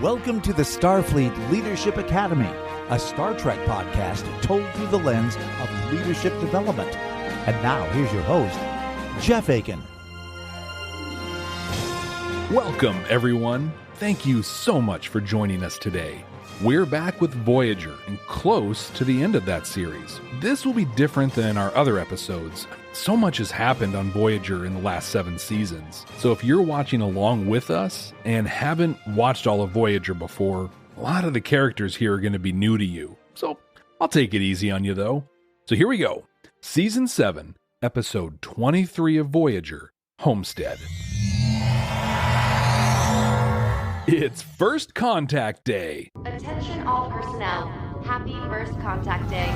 Welcome to the Starfleet Leadership Academy, a Star Trek podcast told through the lens of leadership development. And now, here's your host, Jeff Akin. Welcome, everyone. Thank you so much for joining us today. We're back with Voyager and close to the end of that series. This will be different than our other episodes. So much has happened on Voyager in the last 7 seasons. So if you're watching along with us and haven't watched all of Voyager before, a lot of the characters here are going to be new to you. So I'll take it easy on you though. So here we go. Season 7, Episode 23 of Voyager, Homestead. It's First Contact Day. Attention all personnel. Happy First Contact Day.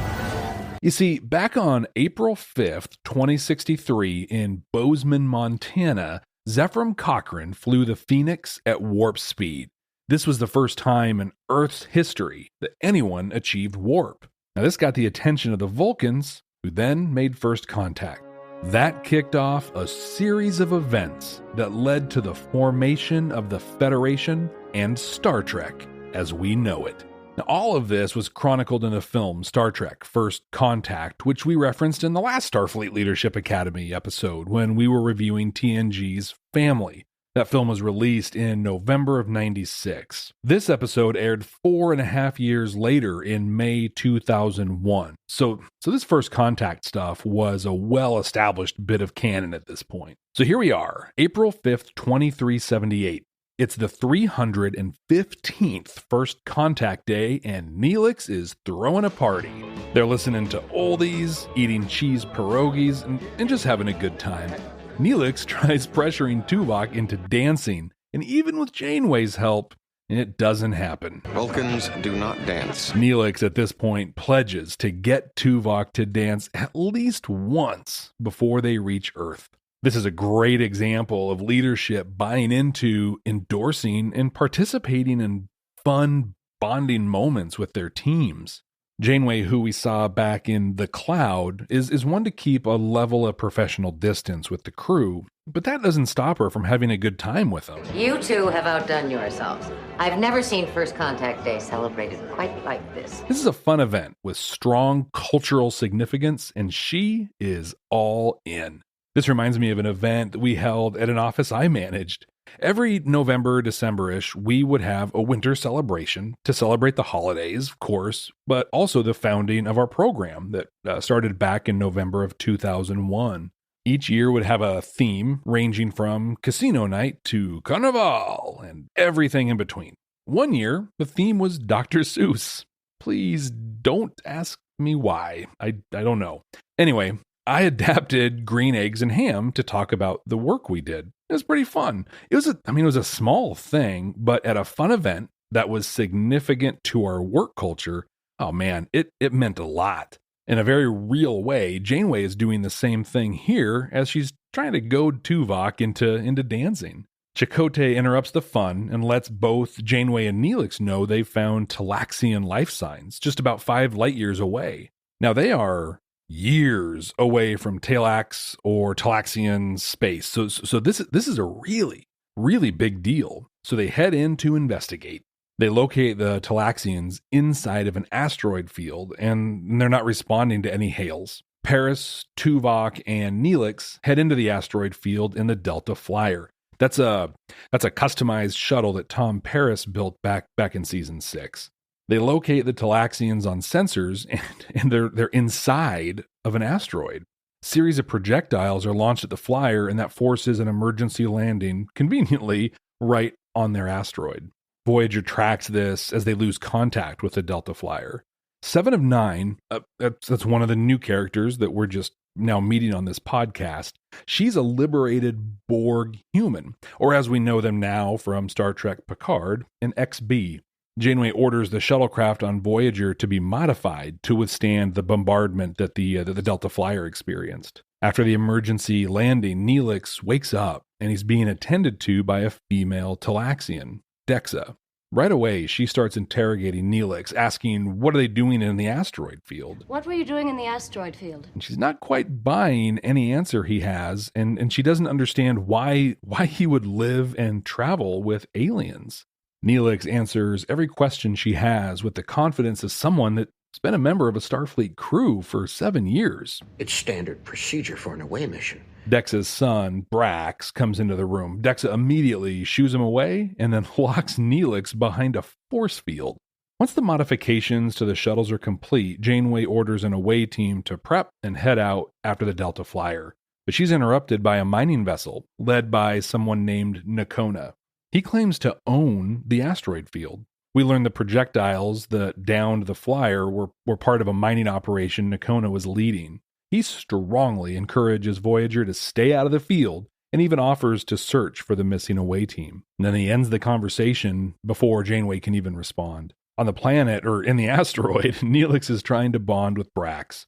You see, back on April 5th, 2063, in Bozeman, Montana, Zephram Cochrane flew the Phoenix at warp speed. This was the first time in Earth's history that anyone achieved warp. Now, this got the attention of the Vulcans, who then made first contact. That kicked off a series of events that led to the formation of the Federation and Star Trek as we know it. Now, all of this was chronicled in the film Star Trek First Contact, which we referenced in the last Starfleet Leadership Academy episode when we were reviewing TNG's Family. That film was released in November of '96. This episode aired 4.5 years later in May 2001. So this First Contact stuff was a well-established bit of canon at this point. So here we are, April 5th, 2378. It's the 315th First Contact Day, and Neelix is throwing a party. They're listening to oldies, eating cheese pierogies, and just having a good time. Neelix tries pressuring Tuvok into dancing, and even with Janeway's help, it doesn't happen. Vulcans do not dance. Neelix at this point pledges to get Tuvok to dance at least once before they reach Earth. This is a great example of leadership buying into, endorsing, and participating in fun bonding moments with their teams. Janeway, who we saw back in The Cloud, is one to keep a level of professional distance with the crew, but that doesn't stop her from having a good time with them. You two have outdone yourselves. I've never seen First Contact Day celebrated quite like this. This is a fun event with strong cultural significance, and she is all in. This reminds me of an event that we held at an office I managed. Every November, December-ish, we would have a winter celebration to celebrate the holidays, of course, but also the founding of our program that started back in November of 2001. Each year would have a theme ranging from casino night to carnival and everything in between. One year, the theme was Dr. Seuss. Please don't ask me why. I don't know. Anyway, I adapted Green Eggs and Ham to talk about the work we did. It was pretty fun. It was a small thing, but at a fun event that was significant to our work culture, oh man, it meant a lot. In a very real way, Janeway is doing the same thing here as she's trying to goad Tuvok into dancing. Chakotay interrupts the fun and lets both Janeway and Neelix know they've found Talaxian life signs just about 5 light years away. Now they are years away from Talax or Talaxian space. So this is a really, really big deal. So they head in to investigate. They locate the Talaxians inside of an asteroid field, and they're not responding to any hails. Paris, Tuvok, and Neelix head into the asteroid field in the Delta Flyer. That's a customized shuttle that Tom Paris built back in season 6. They locate the Talaxians on sensors, and they're inside of an asteroid. Series of projectiles are launched at the flyer, and that forces an emergency landing, conveniently, right on their asteroid. Voyager tracks this as they lose contact with the Delta Flyer. 7 of 9, that's one of the new characters that we're just now meeting on this podcast. She's a liberated Borg human, or as we know them now from Star Trek Picard, an XB. Janeway orders the shuttlecraft on Voyager to be modified to withstand the bombardment that the Delta Flyer experienced. After the emergency landing, Neelix wakes up and he's being attended to by a female Talaxian, Dexa. Right away, she starts interrogating Neelix, asking, what are they doing in the asteroid field? What were you doing in the asteroid field? And she's not quite buying any answer he has, and she doesn't understand why he would live and travel with aliens. Neelix answers every question she has with the confidence of someone that's been a member of a Starfleet crew for 7 years. It's standard procedure for an away mission. Dexa's son, Brax, comes into the room. Dexa immediately shoos him away and then locks Neelix behind a force field. Once the modifications to the shuttles are complete, Janeway orders an away team to prep and head out after the Delta Flyer. But she's interrupted by a mining vessel led by someone named Nakona. He claims to own the asteroid field. We learn the projectiles that downed the flyer were part of a mining operation Nakona was leading. He strongly encourages Voyager to stay out of the field and even offers to search for the missing away team. And then he ends the conversation before Janeway can even respond. On the planet, or in the asteroid, Neelix is trying to bond with Brax.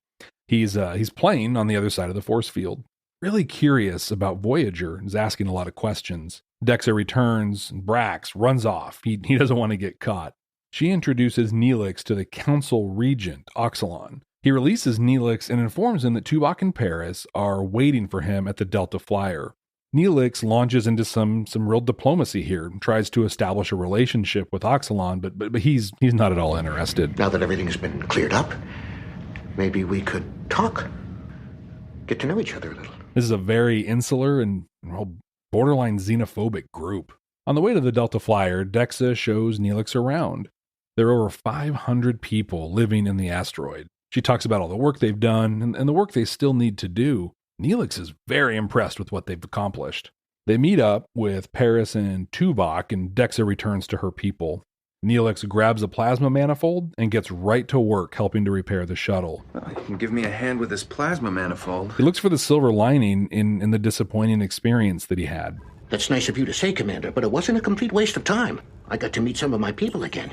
He's playing on the other side of the force field. Really curious about Voyager, is asking a lot of questions. Dexa returns, and Brax runs off. He doesn't want to get caught. She introduces Neelix to the Council Regent, Oxalon. He releases Neelix and informs him that Tuvok and Paris are waiting for him at the Delta Flyer. Neelix launches into some real diplomacy here and tries to establish a relationship with Oxalon, but he's not at all interested. Now that everything's been cleared up, maybe we could talk. Get to know each other a little. This is a very insular and borderline xenophobic group. On the way to the Delta Flyer, Dexa shows Neelix around. There are over 500 people living in the asteroid. She talks about all the work they've done and the work they still need to do. Neelix is very impressed with what they've accomplished. They meet up with Paris and Tuvok, and Dexa returns to her people. Neelix grabs a plasma manifold and gets right to work helping to repair the shuttle. Well, you can give me a hand with this plasma manifold. He looks for the silver lining in the disappointing experience that he had. That's nice of you to say, Commander, but it wasn't a complete waste of time. I got to meet some of my people again,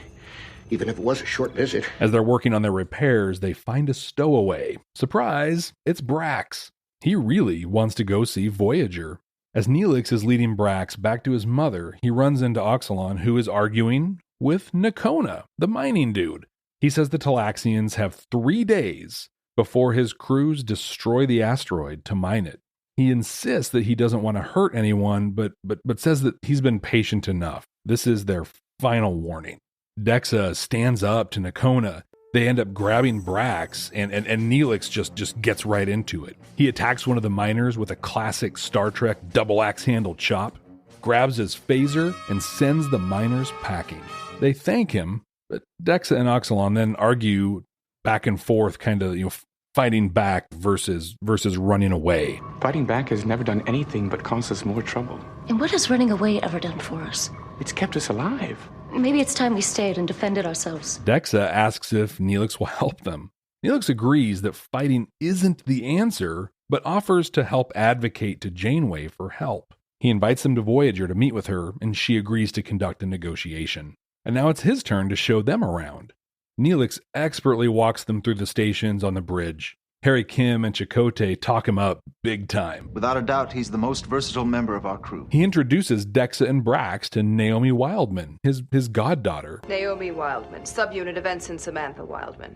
even if it was a short visit. As they're working on their repairs, they find a stowaway. Surprise, it's Brax. He really wants to go see Voyager. As Neelix is leading Brax back to his mother, he runs into Oxalon, who is arguing with Nakona, the mining dude. He says the Talaxians have 3 days before his crews destroy the asteroid to mine it. He insists that he doesn't want to hurt anyone, but says that he's been patient enough. This is their final warning. Dexa stands up to Nakona. They end up grabbing Brax, and Neelix just gets right into it. He attacks one of the miners with a classic Star Trek double-axe-handled chop, grabs his phaser, and sends the miners packing. They thank him, but Dexa and Oxalon then argue back and forth, kind of, fighting back versus running away. Fighting back has never done anything but cause us more trouble. And what has running away ever done for us? It's kept us alive. Maybe it's time we stayed and defended ourselves. Dexa asks if Neelix will help them. Neelix agrees that fighting isn't the answer, but offers to help advocate to Janeway for help. He invites them to Voyager to meet with her, and she agrees to conduct a negotiation. And now it's his turn to show them around. Neelix expertly walks them through the stations on the bridge. Harry Kim and Chakotay talk him up big time. Without a doubt, he's the most versatile member of our crew. He introduces Dexa and Brax to Naomi Wildman, his goddaughter. Naomi Wildman, subunit of Ensign Samantha Wildman.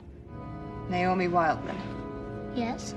Naomi Wildman. Yes?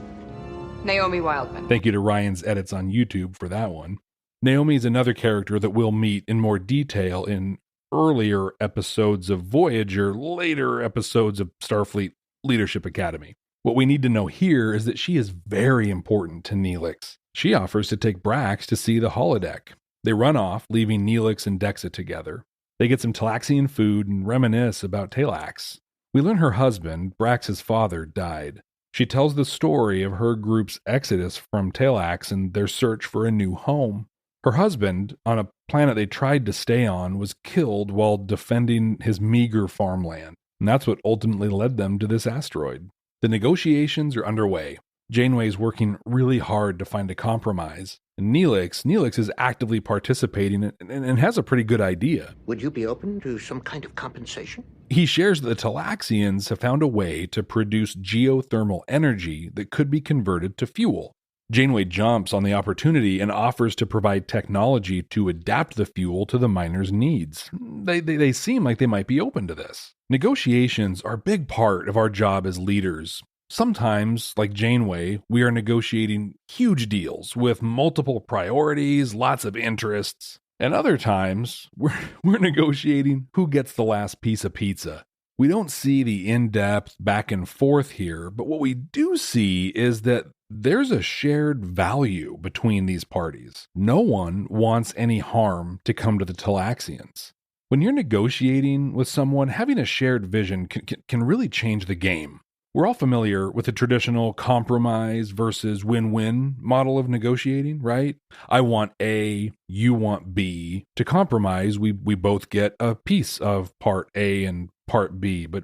Naomi Wildman. Thank you to Ryan's edits on YouTube for that one. Naomi is another character that we'll meet in more detail in earlier episodes of Voyager, later episodes of Starfleet Leadership Academy. What we need to know here is that she is very important to Neelix. She offers to take Brax to see the holodeck. They run off, leaving Neelix and Dexa together. They get some Talaxian food and reminisce about Talax. We learn her husband, Brax's father, died. She tells the story of her group's exodus from Talax and their search for a new home. Her husband, on a planet they tried to stay on, was killed while defending his meager farmland. And that's what ultimately led them to this asteroid. The negotiations are underway. Janeway is working really hard to find a compromise. And Neelix is actively participating and has a pretty good idea. Would you be open to some kind of compensation? He shares that the Talaxians have found a way to produce geothermal energy that could be converted to fuel. Janeway jumps on the opportunity and offers to provide technology to adapt the fuel to the miners' needs. They seem like they might be open to this. Negotiations are a big part of our job as leaders. Sometimes, like Janeway, we are negotiating huge deals with multiple priorities, lots of interests. And other times, we're negotiating who gets the last piece of pizza. We don't see the in-depth back and forth here, but what we do see is that there's a shared value between these parties. No one wants any harm to come to the Talaxians. When you're negotiating with someone, having a shared vision can really change the game. We're all familiar with the traditional compromise versus win-win model of negotiating, right? I want A, you want B. To compromise, we both get a piece of part A and part B, but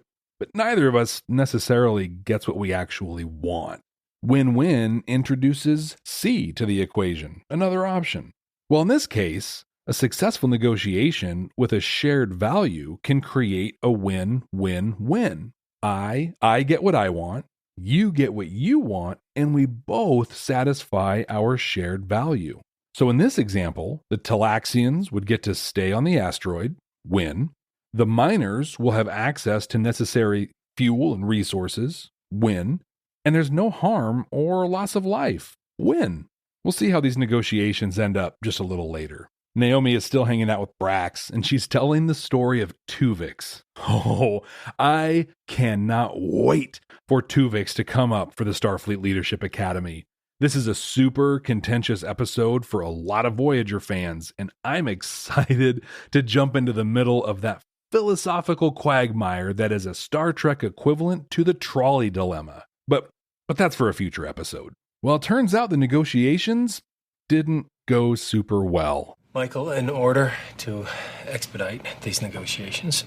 neither of us necessarily gets what we actually want. Win-win introduces C to the equation, another option. Well, in this case, a successful negotiation with a shared value can create a win-win-win. I get what I want, you get what you want, and we both satisfy our shared value. So in this example, the Talaxians would get to stay on the asteroid, win. The miners will have access to necessary fuel and resources, win. And there's no harm or loss of life, win. We'll see how these negotiations end up just a little later. Naomi is still hanging out with Brax, and she's telling the story of Tuvix. Oh, I cannot wait for Tuvix to come up for the Starfleet Leadership Academy. This is a super contentious episode for a lot of Voyager fans, and I'm excited to jump into the middle of that philosophical quagmire that is a Star Trek equivalent to the trolley dilemma. But that's for a future episode. Well, it turns out the negotiations didn't go super well. Michael, in order to expedite these negotiations,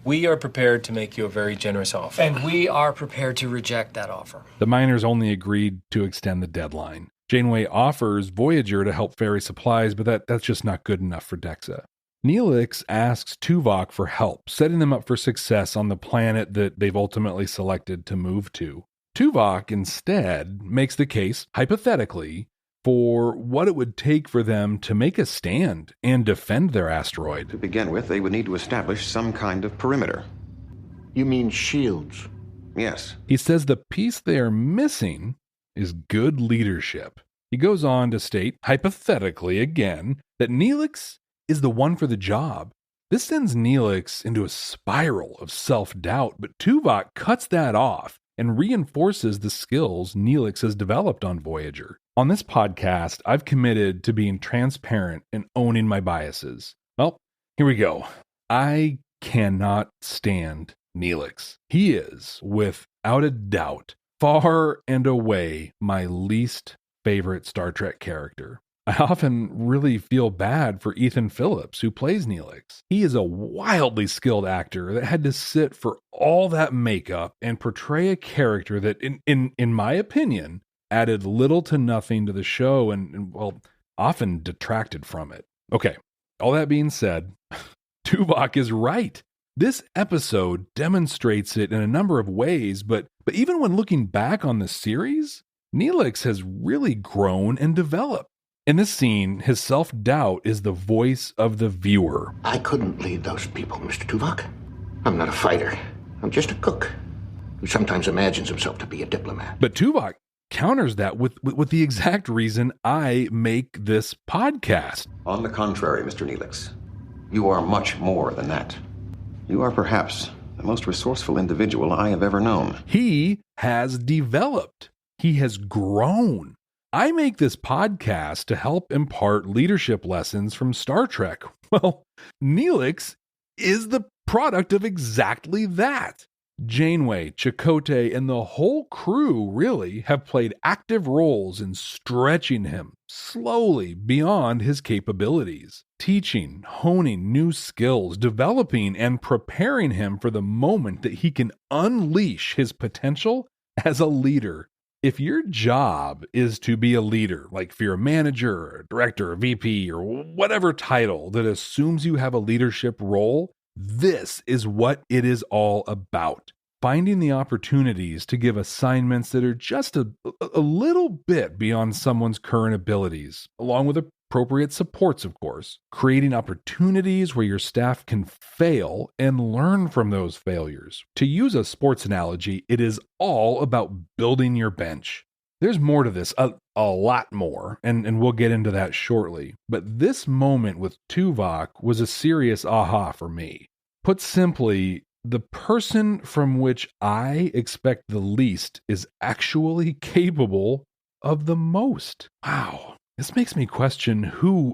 we are prepared to make you a very generous offer. And we are prepared to reject that offer. The miners only agreed to extend the deadline. Janeway offers Voyager to help ferry supplies, but that's just not good enough for Dexa. Neelix asks Tuvok for help, setting them up for success on the planet that they've ultimately selected to move to. Tuvok instead makes the case, hypothetically, for what it would take for them to make a stand and defend their asteroid. To begin with, they would need to establish some kind of perimeter. You mean shields? Yes. He says the piece they are missing is good leadership. He goes on to state, hypothetically again, that Neelix is the one for the job. This sends Neelix into a spiral of self-doubt, but Tuvok cuts that off and reinforces the skills Neelix has developed on Voyager. On this podcast, I've committed to being transparent and owning my biases. Well, here we go. I cannot stand Neelix. He is, without a doubt, far and away my least favorite Star Trek character. I often really feel bad for Ethan Phillips, who plays Neelix. He is a wildly skilled actor that had to sit for all that makeup and portray a character that, in my opinion, added little to nothing to the show and often detracted from it. Okay, all that being said, Tuvok is right. This episode demonstrates it in a number of ways, but even when looking back on the series, Neelix has really grown and developed. In this scene, his self-doubt is the voice of the viewer. I couldn't lead those people, Mr. Tuvok. I'm not a fighter. I'm just a cook who sometimes imagines himself to be a diplomat. But Tuvok counters that with the exact reason I make this podcast. On the contrary, Mr. Neelix, you are much more than that. You are perhaps the most resourceful individual I have ever known. He has developed. He has grown. I make this podcast to help impart leadership lessons from Star Trek. Well, Neelix is the product of exactly that. Janeway, Chakotay, and the whole crew really have played active roles in stretching him slowly beyond his capabilities, teaching, honing new skills, developing and preparing him for the moment that he can unleash his potential as a leader. If your job is to be a leader, like if you're a manager, or a director, a VP, or whatever title that assumes you have a leadership role, this is what it is all about. Finding the opportunities to give assignments that are just a little bit beyond someone's current abilities, along with appropriate supports, of course. Creating opportunities where your staff can fail and learn from those failures. To use a sports analogy, it is all about building your bench. There's more to this, a lot more, and we'll get into that shortly. But this moment with Tuvok was a serious aha for me. Put simply, the person from which I expect the least is actually capable of the most. Wow. This makes me question who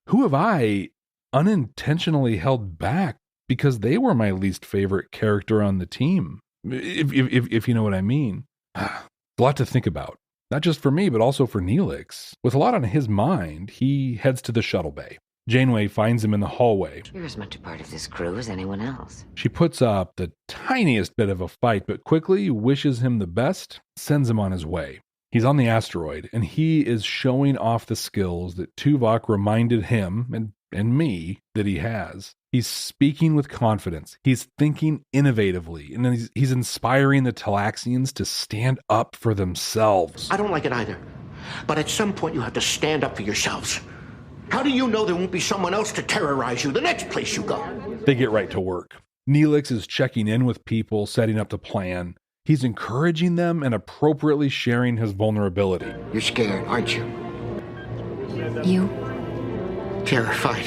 have I unintentionally held back because they were my least favorite character on the team, if you know what I mean. A lot to think about, not just for me, but also for Neelix. With a lot on his mind, he heads to the shuttle bay. Janeway finds him in the hallway. You're as much a part of this crew as anyone else. She puts up the tiniest bit of a fight, but quickly wishes him the best, sends him on his way. He's on the asteroid, and he is showing off the skills that Tuvok reminded him and me that he has. He's speaking with confidence. He's thinking innovatively, and he's inspiring the Talaxians to stand up for themselves. I don't like it either, but at some point you have to stand up for yourselves. How do you know there won't be someone else to terrorize you the next place you go? They get right to work. Neelix is checking in with people, setting up the plan. He's encouraging them and appropriately sharing his vulnerability. You're scared, aren't you? You? Terrified.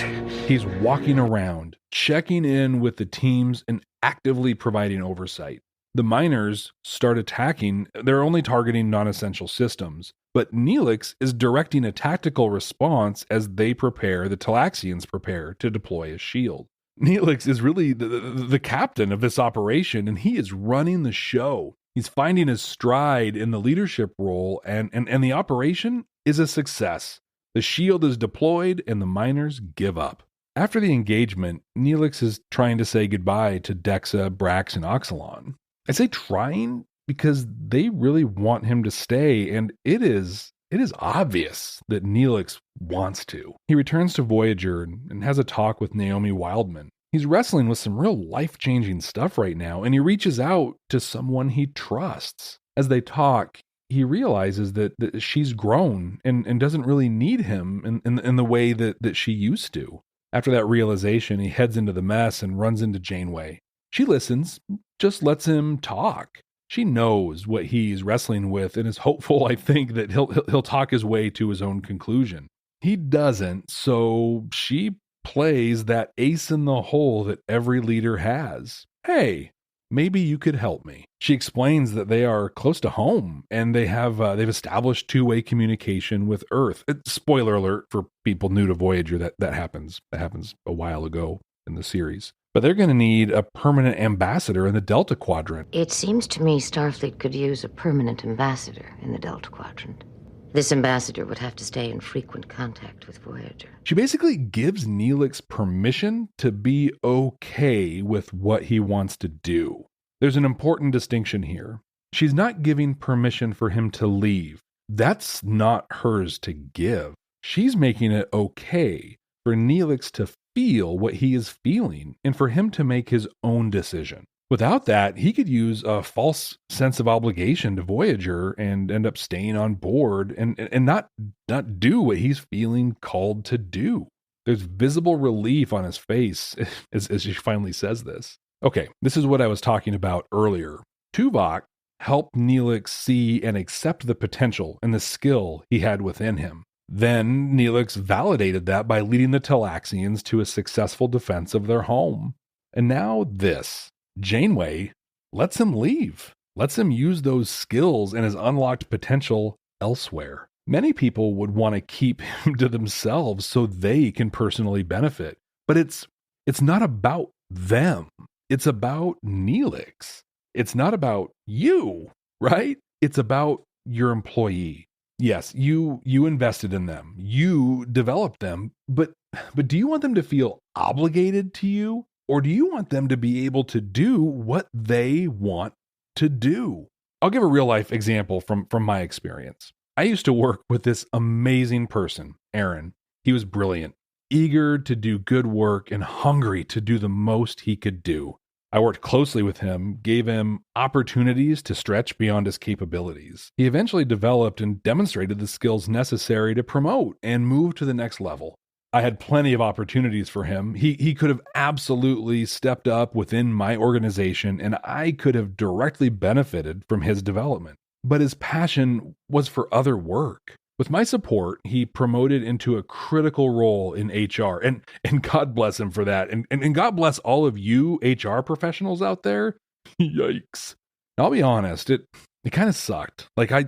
He's walking around, checking in with the teams and actively providing oversight. The miners start attacking. They're only targeting non-essential systems. But Neelix is directing a tactical response as the Talaxians prepare to deploy a shield. Neelix is really the captain of this operation, and he is running the show. He's finding his stride in the leadership role, and the operation is a success. The shield is deployed, and the miners give up. After the engagement, Neelix is trying to say goodbye to Dexa, Brax, and Oxalon. I say trying because they really want him to stay, and it is obvious that Neelix wants to. He returns to Voyager and has a talk with Naomi Wildman. He's wrestling with some real life-changing stuff right now, and he reaches out to someone he trusts. As they talk, he realizes that she's grown and doesn't really need him in the way that she used to. After that realization, he heads into the mess and runs into Janeway. She listens, just lets him talk. She knows what he's wrestling with and is hopeful, I think, that he'll talk his way to his own conclusion. He doesn't, so she plays that ace in the hole that every leader has. Hey, maybe you could help me. She explains that they are close to home and they've established two-way communication with Earth. Spoiler alert for people new to Voyager, that happens a while ago in the series. But they're going to need a permanent ambassador in the Delta Quadrant. It seems to me Starfleet could use a permanent ambassador in the Delta Quadrant. This ambassador would have to stay in frequent contact with Voyager. She basically gives Neelix permission to be okay with what he wants to do. There's an important distinction here. She's not giving permission for him to leave. That's not hers to give. She's making it okay for Neelix to feel what he is feeling and for him to make his own decision. Without that, he could use a false sense of obligation to Voyager and end up staying on board and not do what he's feeling called to do. There's visible relief on his face as she finally says this. Okay, this is what I was talking about earlier. Tuvok helped Neelix see and accept the potential and the skill he had within him. Then Neelix validated that by leading the Talaxians to a successful defense of their home. And now this. Janeway lets him leave, lets him use those skills and his unlocked potential elsewhere. Many people would want to keep him to themselves so they can personally benefit. But it's not about them. It's about Neelix. It's not about you, right? It's about your employee. Yes, you invested in them. You developed them. But do you want them to feel obligated to you? Or do you want them to be able to do what they want to do? I'll give a real life example from my experience. I used to work with this amazing person, Aaron. He was brilliant, eager to do good work and hungry to do the most he could do. I worked closely with him, gave him opportunities to stretch beyond his capabilities. He eventually developed and demonstrated the skills necessary to promote and move to the next level. I had plenty of opportunities for him. He could have absolutely stepped up within my organization, and I could have directly benefited from his development. but his passion was for other work. With my support, he promoted into a critical role in HR, and God bless him for that. And God bless all of you HR professionals out there. Yikes. I'll be honest, it kind of sucked. Like I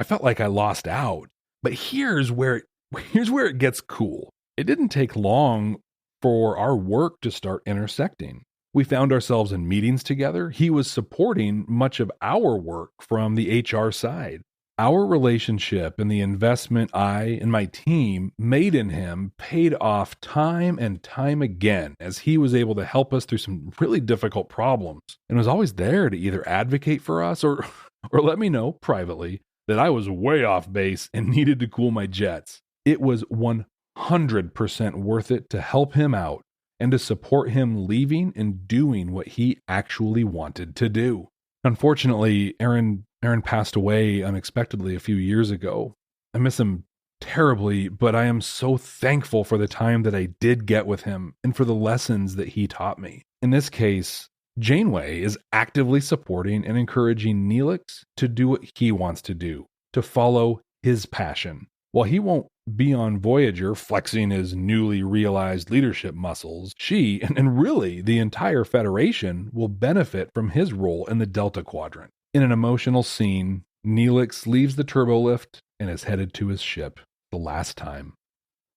felt like I lost out. But here's where it gets cool. It didn't take long for our work to start intersecting. We found ourselves in meetings together. He was supporting much of our work from the HR side. Our relationship and the investment I and my team made in him paid off time and time again as he was able to help us through some really difficult problems and was always there to either advocate for us or let me know privately that I was way off base and needed to cool my jets. It was 100% worth it to help him out and to support him leaving and doing what he actually wanted to do. Unfortunately, Aaron passed away unexpectedly a few years ago. I miss him terribly, but I am so thankful for the time that I did get with him and for the lessons that he taught me. In this case, Janeway is actively supporting and encouraging Neelix to do what he wants to do, to follow his passion. While he won't be on Voyager flexing his newly realized leadership muscles, she, and really the entire Federation, will benefit from his role in the Delta Quadrant. In an emotional scene, Neelix leaves the turbolift and is headed to his ship the last time.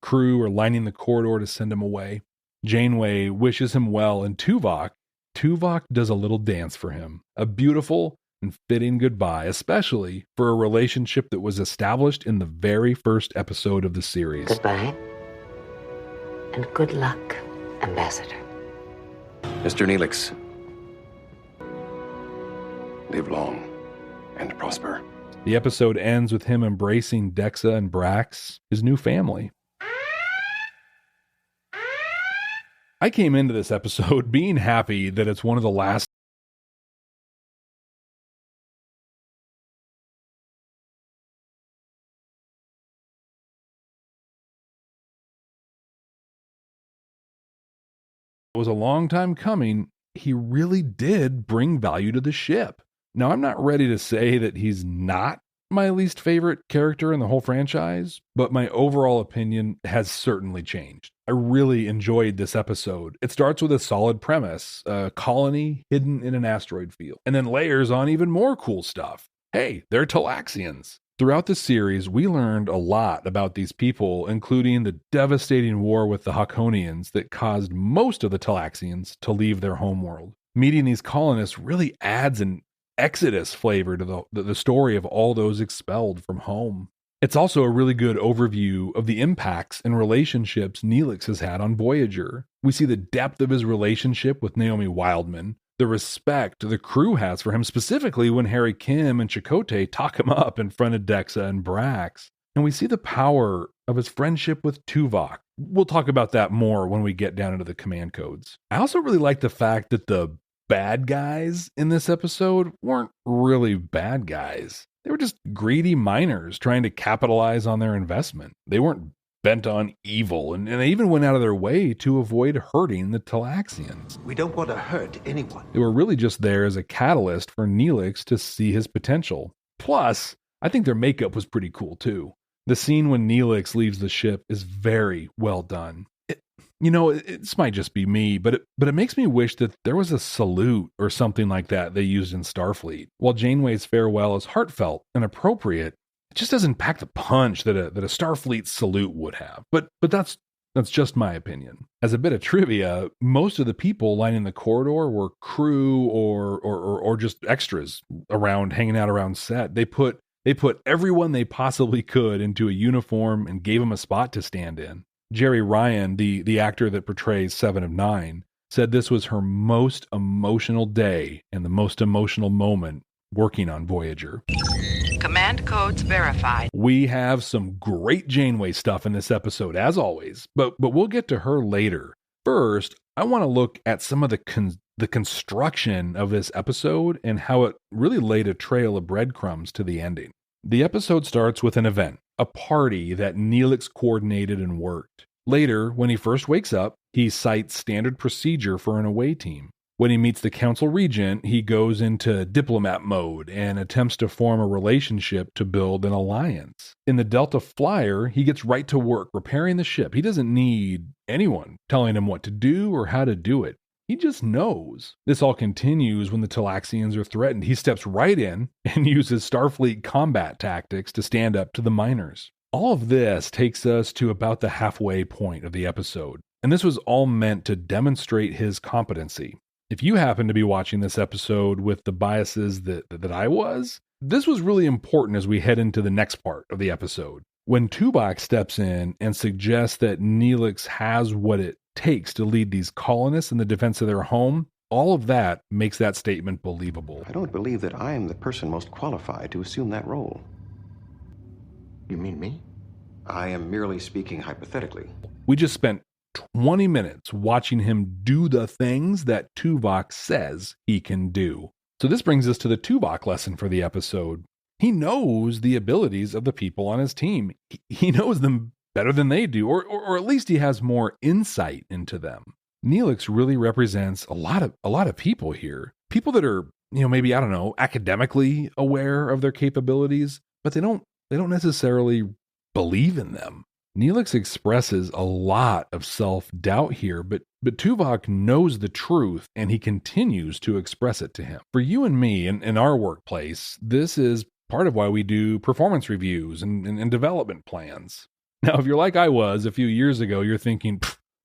Crew are lining the corridor to send him away. Janeway wishes him well, and Tuvok does a little dance for him. A beautiful and fitting goodbye, especially for a relationship that was established in the very first episode of the series. Goodbye. And good luck, Ambassador. Mr. Neelix, live long and prosper. The episode ends with him embracing Dexa and Brax, his new family. I came into this episode being happy that it's one of the last was a long time coming. He really did bring value to the ship. Now, I'm not ready to say that he's not my least favorite character in the whole franchise, but my overall opinion has certainly changed. I really enjoyed this episode. It starts with a solid premise, a colony hidden in an asteroid field, and then layers on even more cool stuff. Hey, they're Talaxians. Throughout the series, we learned a lot about these people, including the devastating war with the Hakonians that caused most of the Talaxians to leave their homeworld. Meeting these colonists really adds an Exodus flavor to the story of all those expelled from home. It's also a really good overview of the impacts and relationships Neelix has had on Voyager. We see the depth of his relationship with Naomi Wildman, the respect the crew has for him, specifically when Harry Kim and Chakotay talk him up in front of Dexa and Brax. And we see the power of his friendship with Tuvok. We'll talk about that more when we get down into the command codes. I also really like the fact that the bad guys in this episode weren't really bad guys. They were just greedy miners trying to capitalize on their investment. They weren't bent on evil, and they even went out of their way to avoid hurting the Talaxians. We don't want to hurt anyone. They were really just there as a catalyst for Neelix to see his potential. Plus, I think their makeup was pretty cool too. The scene when Neelix leaves the ship is very well done. This might just be me, but it makes me wish that there was a salute or something like that they used in Starfleet. While Janeway's farewell is heartfelt and appropriate, it just doesn't pack the punch that a Starfleet salute would have. But that's just my opinion. As a bit of trivia, most of the people lining the corridor were crew or just extras around, hanging out around set. They put everyone they possibly could into a uniform and gave them a spot to stand in. Jerry Ryan, the actor that portrays Seven of Nine, said this was her most emotional day and the most emotional moment working on Voyager. Command codes verified. We have some great Janeway stuff in this episode, as always, but we'll get to her later. First, I want to look at some of the construction of this episode and how it really laid a trail of breadcrumbs to the ending. The episode starts with an event, a party that Neelix coordinated and worked. Later, when he first wakes up, he cites standard procedure for an away team. When he meets the council regent, he goes into diplomat mode and attempts to form a relationship to build an alliance. In the Delta Flyer, he gets right to work repairing the ship. He doesn't need anyone telling him what to do or how to do it. He just knows. This all continues when the Talaxians are threatened. He steps right in and uses Starfleet combat tactics to stand up to the miners. All of this takes us to about the halfway point of the episode, and this was all meant to demonstrate his competency. If you happen to be watching this episode with the biases that I was, this was really important as we head into the next part of the episode. When Tubac steps in and suggests that Neelix has what it takes to lead these colonists in the defense of their home, all of that makes that statement believable. I don't believe that I am the person most qualified to assume that role. You mean me? I am merely speaking hypothetically. We just spent 20 minutes watching him do the things that Tuvok says he can do. So this brings us to the Tubac lesson for the episode. He knows the abilities of the people on his team. He knows them better than they do, or at least he has more insight into them. Neelix really represents a lot of people here. People that are, maybe, I don't know, academically aware of their capabilities, but they don't necessarily believe in them. Neelix expresses a lot of self-doubt here, but Tuvok knows the truth and he continues to express it to him. For you and me in our workplace, this is part of why we do performance reviews and development plans. Now, if you're like I was a few years ago, you're thinking,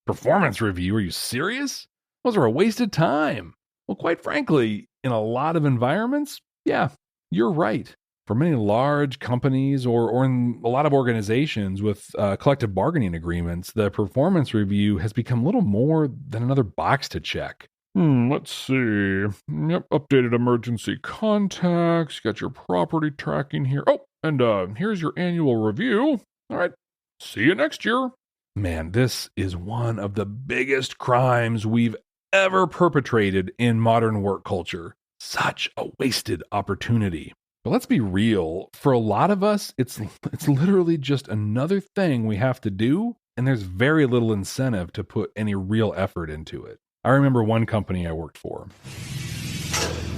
performance review, are you serious? Those are a waste of time. Well, quite frankly, in a lot of environments, yeah, you're right. For many large companies or in a lot of organizations with collective bargaining agreements, the performance review has become little more than another box to check. Let's see. Yep, updated emergency contacts. You got your property tracking here. Oh, and here's your annual review. All right, see you next year. Man, this is one of the biggest crimes we've ever perpetrated in modern work culture. Such a wasted opportunity. But let's be real, for a lot of us, it's literally just another thing we have to do, and there's very little incentive to put any real effort into it. I remember one company I worked for.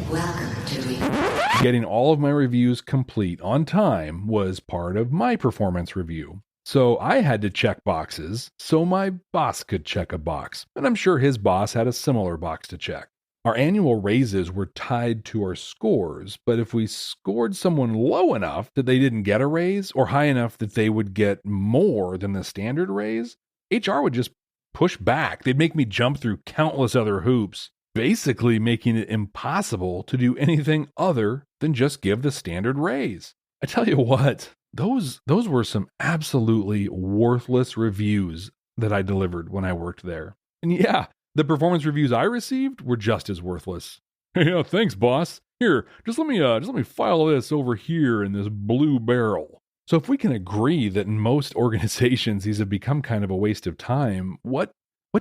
Welcome to Getting all of my reviews complete on time was part of my performance review. So I had to check boxes so my boss could check a box, and I'm sure his boss had a similar box to check. Our annual raises were tied to our scores, but if we scored someone low enough that they didn't get a raise or high enough that they would get more than the standard raise, HR would just push back. They'd make me jump through countless other hoops, basically making it impossible to do anything other than just give the standard raise. I tell you what, those were some absolutely worthless reviews that I delivered when I worked there. And yeah, the performance reviews I received were just as worthless. Yeah, thanks, boss. Here, just let me file this over here in this blue barrel. So if we can agree that in most organizations these have become kind of a waste of time, what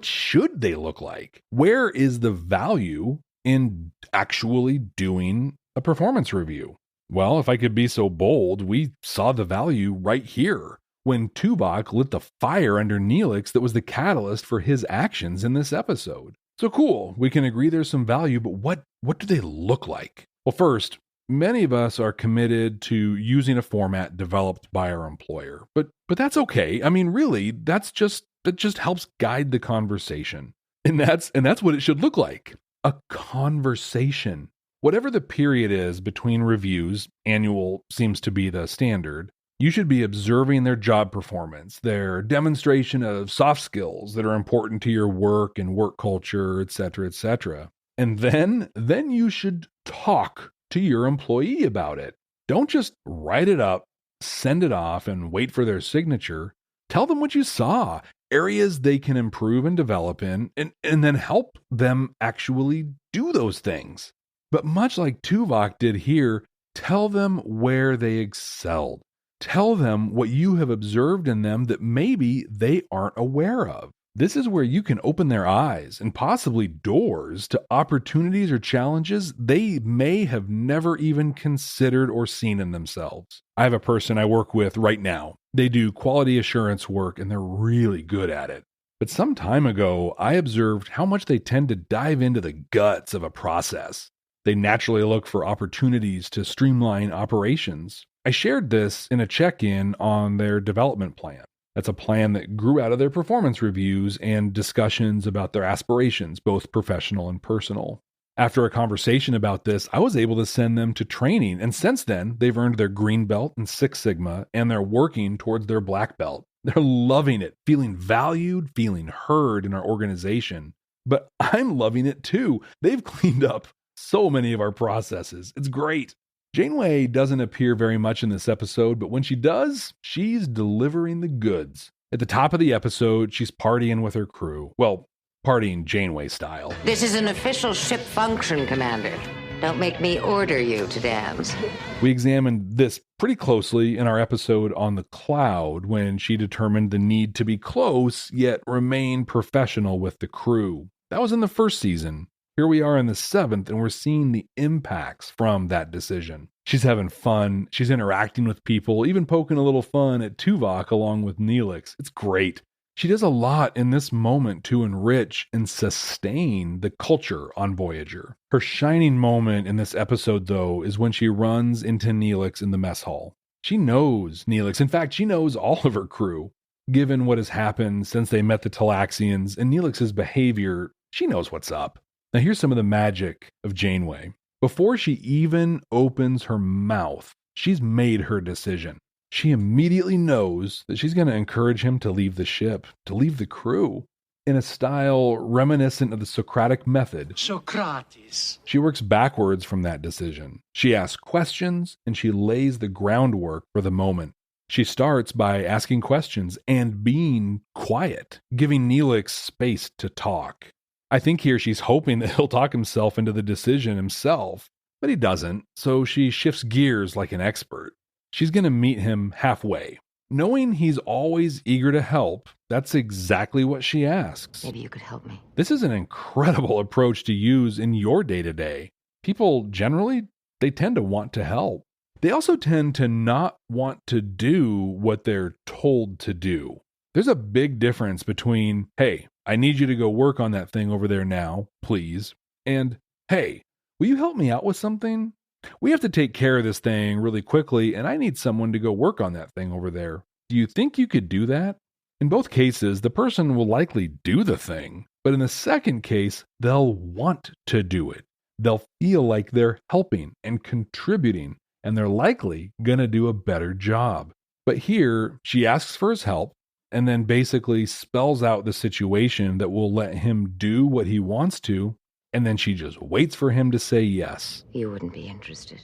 should they look like? Where is the value in actually doing a performance review? Well, if I could be so bold, we saw the value right here when Tubac lit the fire under Neelix that was the catalyst for his actions in this episode. So cool, we can agree there's some value, but what do they look like? Well, first, many of us are committed to using a format developed by our employer, but that's okay. I mean, really, that just helps guide the conversation. And that's what it should look like. A conversation. Whatever the period is between reviews, annual seems to be the standard, you should be observing their job performance, their demonstration of soft skills that are important to your work and work culture, etc., etc. And then you should talk to your employee about it. Don't just write it up, send it off, and wait for their signature. Tell them what you saw, areas they can improve and develop in, and then help them actually do those things. But much like Tuvok did here, tell them where they excelled. Tell them what you have observed in them that maybe they aren't aware of. This is where you can open their eyes and possibly doors to opportunities or challenges they may have never even considered or seen in themselves. I have a person I work with right now. They do quality assurance work and they're really good at it. But some time ago, I observed how much they tend to dive into the guts of a process. They naturally look for opportunities to streamline operations. I shared this in a check-in on their development plan. That's a plan that grew out of their performance reviews and discussions about their aspirations, both professional and personal. After a conversation about this, I was able to send them to training, and since then, they've earned their green belt in Six Sigma, and they're working towards their black belt. They're loving it, feeling valued, feeling heard in our organization. But I'm loving it too. They've cleaned up so many of our processes. It's great. Janeway doesn't appear very much in this episode, but when she does, she's delivering the goods. At the top of the episode, she's partying with her crew. Well, partying Janeway style. This is an official ship function, Commander. Don't make me order you to dance. We examined this pretty closely in our episode on the Cloud when she determined the need to be close yet remain professional with the crew. That was in the first season. Here we are in the 7th, and we're seeing the impacts from that decision. She's having fun. She's interacting with people, even poking a little fun at Tuvok along with Neelix. It's great. She does a lot in this moment to enrich and sustain the culture on Voyager. Her shining moment in this episode, though, is when she runs into Neelix in the mess hall. She knows Neelix. In fact, she knows all of her crew. Given what has happened since they met the Talaxians and Neelix's behavior, she knows what's up. Now here's some of the magic of Janeway. Before she even opens her mouth, she's made her decision. She immediately knows that she's going to encourage him to leave the ship, to leave the crew, in a style reminiscent of the Socratic method. Socrates. She works backwards from that decision. She asks questions and she lays the groundwork for the moment. She starts by asking questions and being quiet, giving Neelix space to talk. I think here she's hoping that he'll talk himself into the decision himself, but he doesn't, so she shifts gears like an expert. She's going to meet him halfway. Knowing he's always eager to help, that's exactly what she asks. Maybe you could help me. This is an incredible approach to use in your day-to-day. People generally, they tend to want to help. They also tend to not want to do what they're told to do. There's a big difference between, hey, I need you to go work on that thing over there now, please, and, hey, will you help me out with something? We have to take care of this thing really quickly, and I need someone to go work on that thing over there. Do you think you could do that? In both cases, the person will likely do the thing, but in the second case, they'll want to do it. They'll feel like they're helping and contributing, and they're likely going to do a better job. But here, she asks for his help, and then basically spells out the situation that will let him do what he wants to, and then she just waits for him to say yes. You wouldn't be interested,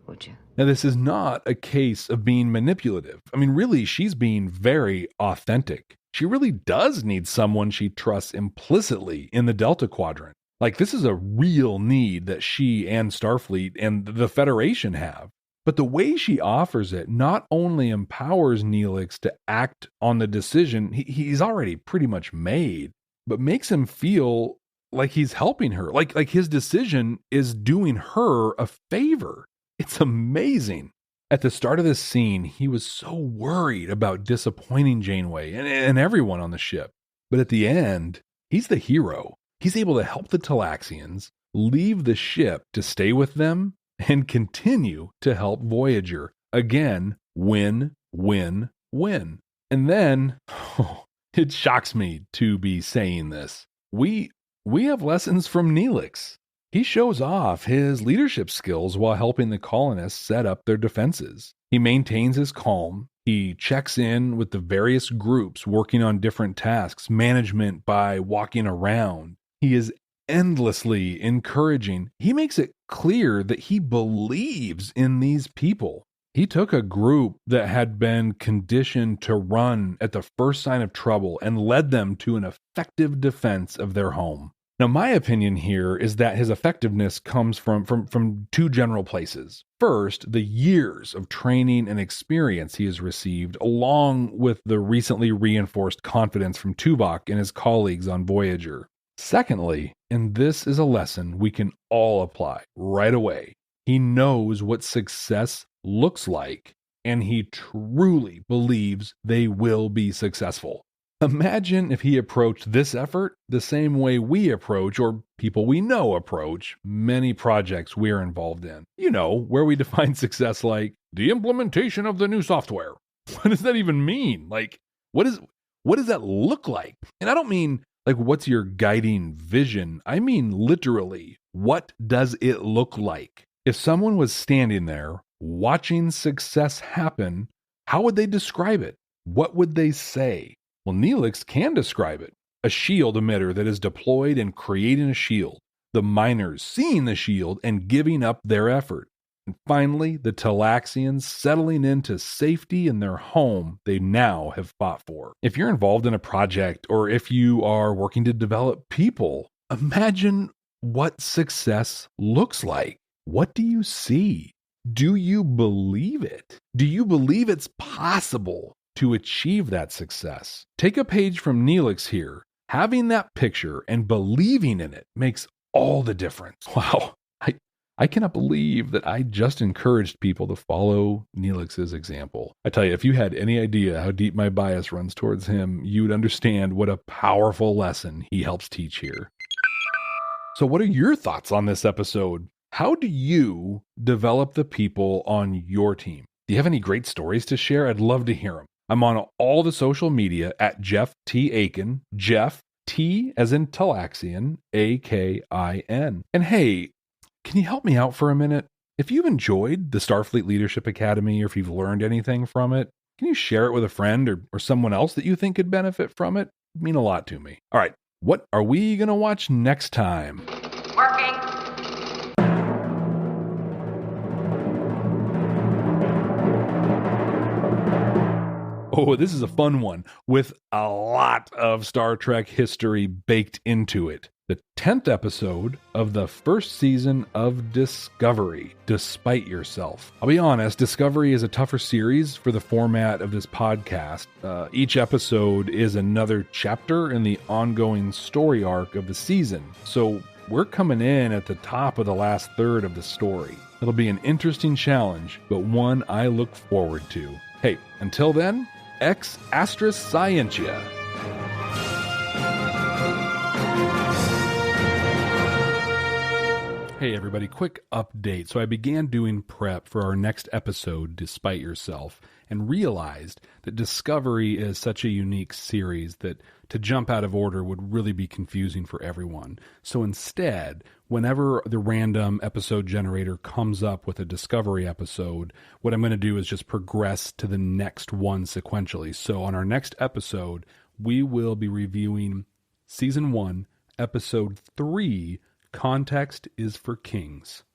would you? Now, this is not a case of being manipulative. I mean, really, she's being very authentic. She really does need someone she trusts implicitly in the Delta Quadrant. Like, this is a real need that she and Starfleet and the Federation have. But the way she offers it not only empowers Neelix to act on the decision he's already pretty much made, but makes him feel like he's helping her, like his decision is doing her a favor. It's amazing. At the start of this scene, he was so worried about disappointing Janeway and everyone on the ship. But at the end, he's the hero. He's able to help the Talaxians, leave the ship to stay with them, and continue to help Voyager. Again, win, win, win. And then, it shocks me to be saying this. We have lessons from Neelix. He shows off his leadership skills while helping the colonists set up their defenses. He maintains his calm. He checks in with the various groups working on different tasks, management by walking around. He is endlessly encouraging. He makes it clear that he believes in these people. He took a group that had been conditioned to run at the first sign of trouble and led them to an effective defense of their home. Now, my opinion here is that his effectiveness comes from two general places. First, the years of training and experience he has received, along with the recently reinforced confidence from Tuvok and his colleagues on Voyager. Secondly, and this is a lesson we can all apply right away, he knows what success looks like, and he truly believes they will be successful. Imagine if he approached this effort the same way we approach, or people we know approach, many projects we're involved in. You know, where we define success like the implementation of the new software. What does that even mean? Like, what does that look like? And I don't mean like, what's your guiding vision? I mean, literally, what does it look like? If someone was standing there watching success happen, how would they describe it? What would they say? Well, Neelix can describe it. A shield emitter that is deployed and creating a shield. The miners seeing the shield and giving up their effort. And finally, the Talaxians settling into safety in their home they now have fought for. If you're involved in a project, or if you are working to develop people, imagine what success looks like. What do you see? Do you believe it? Do you believe it's possible to achieve that success? Take a page from Neelix here. Having that picture and believing in it makes all the difference. Wow. I cannot believe that I just encouraged people to follow Neelix's example. I tell you, if you had any idea how deep my bias runs towards him, you'd understand what a powerful lesson he helps teach here. So what are your thoughts on this episode? How do you develop the people on your team? Do you have any great stories to share? I'd love to hear them. I'm on all the social media at Jeff T. Akin, Jeff T as in Talaxian, Akin. And hey, can you help me out for a minute? If you've enjoyed the Starfleet Leadership Academy, or if you've learned anything from it, can you share it with a friend or someone else that you think could benefit from it? It'd mean a lot to me. All right, what are we going to watch next time? Working. Oh, this is a fun one with a lot of Star Trek history baked into it. The 10th episode of the first season of Discovery, Despite Yourself. I'll be honest, Discovery is a tougher series for the format of this podcast. Each episode is another chapter in the ongoing story arc of the season. So we're coming in at the top of the last third of the story. It'll be an interesting challenge, but one I look forward to. Hey, until then, ex Astra Scientia. Hey everybody, quick update. So I began doing prep for our next episode, Despite Yourself, and realized that Discovery is such a unique series that to jump out of order would really be confusing for everyone. So instead, whenever the random episode generator comes up with a Discovery episode, what I'm going to do is just progress to the next one sequentially. So on our next episode, we will be reviewing Season 1, Episode 3, Context is for Kings.